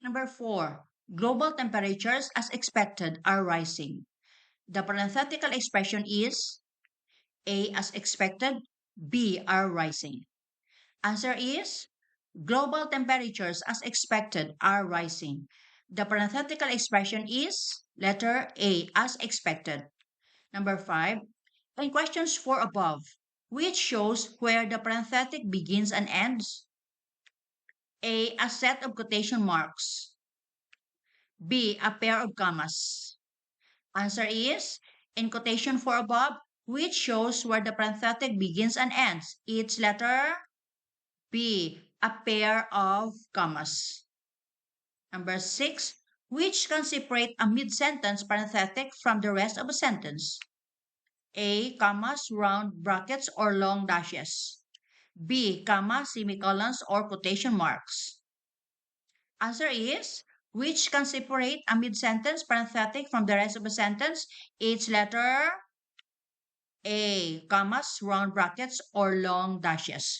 Number 4. Global temperatures as expected are rising. The parenthetical expression is A as expected, B are rising. Answer is global temperatures as expected are rising. The parenthetical expression is letter A as expected. Number 5. In questions 4 above, which shows where the parenthetic begins and ends? A set of quotation marks. B, a pair of commas. Answer is, in quotation 4 above, which shows where the parenthetic begins and ends. It's letter B, a pair of commas. Number 6, which can separate a mid-sentence parenthetic from the rest of a sentence? A, commas, round brackets, or long dashes. B, comma, semicolons, or quotation marks. Answer is, which can separate a mid-sentence parenthetic from the rest of a sentence? It's letter A, commas, round brackets, or long dashes.